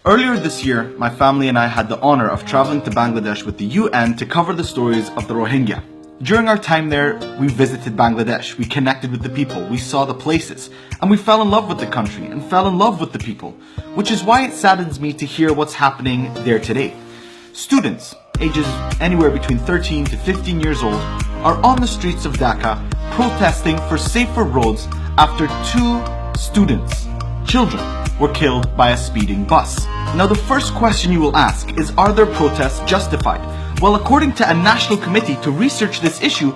Earlier this year, my family and I had the honor of traveling to Bangladesh with the UN to cover the stories of the Rohingya. During our time there, we visited Bangladesh, we connected with the people, we saw the places, and we fell in love with the country and fell in love with the people, which is why it saddens me to hear what's happening there today. Students, ages anywhere between 13 to 15 years old, are on the streets of Dhaka protesting for safer roads after two students, children, were killed by a speeding bus. Now the first question you will ask is, are their protests justified? Well, according to a national committee to research this issue,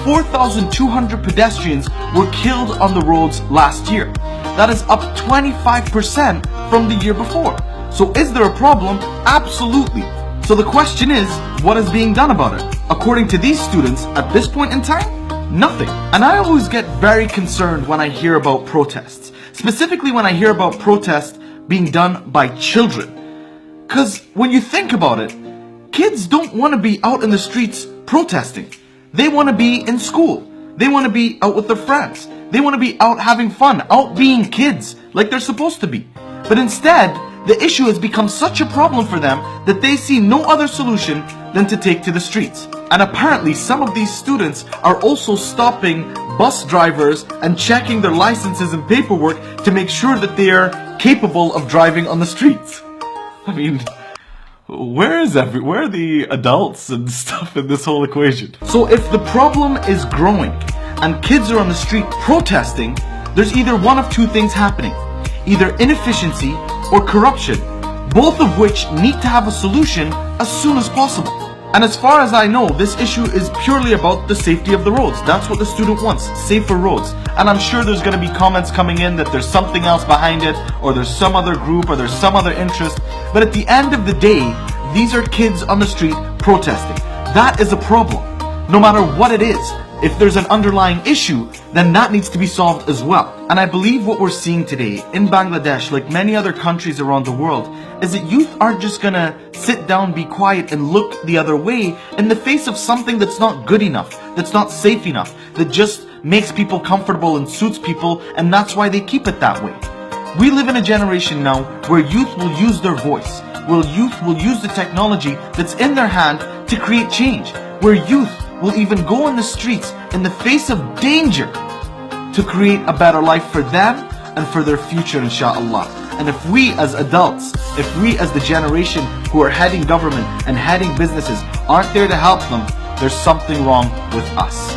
4,200 pedestrians were killed on the roads last year. That is up 25% from the year before. So is there a problem? Absolutely. So the question is, what is being done about it? According to these students, at this point in time, nothing. And I always get very concerned when I hear about protests. Specifically when I hear about protests being done by children. Because when you think about it, kids don't want to be out in the streets protesting. They want to be in school. They want to be out with their friends. They want to be out having fun, out being kids like they're supposed to be. But instead, the issue has become such a problem for them that they see no other solution than to take to the streets. And apparently some of these students are also stopping bus drivers and checking their licenses and paperwork to make sure that they are capable of driving on the streets. I mean, where are the adults and stuff in this whole equation? So if the problem is growing and kids are on the street protesting, there's either one of two things happening. Either inefficiency or corruption, both of which need to have a solution as soon as possible. And as far as I know, this issue is purely about the safety of the roads. That's what the student wants, safer roads. And I'm sure there's going to be comments coming in that there's something else behind it, or there's some other group, or there's some other interest. But at the end of the day, these are kids on the street protesting. That is a problem. No matter what it is, if there's an underlying issue, then that needs to be solved as well. And I believe what we're seeing today in Bangladesh, like many other countries around the world, is that youth aren't just gonna sit down, be quiet, and look the other way in the face of something that's not good enough, that's not safe enough, that just makes people comfortable and suits people, and that's why they keep it that way. We live in a generation now where youth will use their voice, where youth will use the technology that's in their hand to create change, where youth will even go on the streets in the face of danger to create a better life for them and for their future, inshallah. And if we as adults, if we as the generation who are heading government and heading businesses aren't there to help them, there's something wrong with us.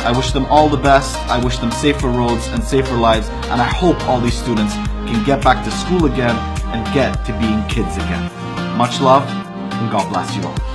I wish them all the best. I wish them safer roads and safer lives, and I hope all these students can get back to school again and get to being kids again. Much love, and God bless you all.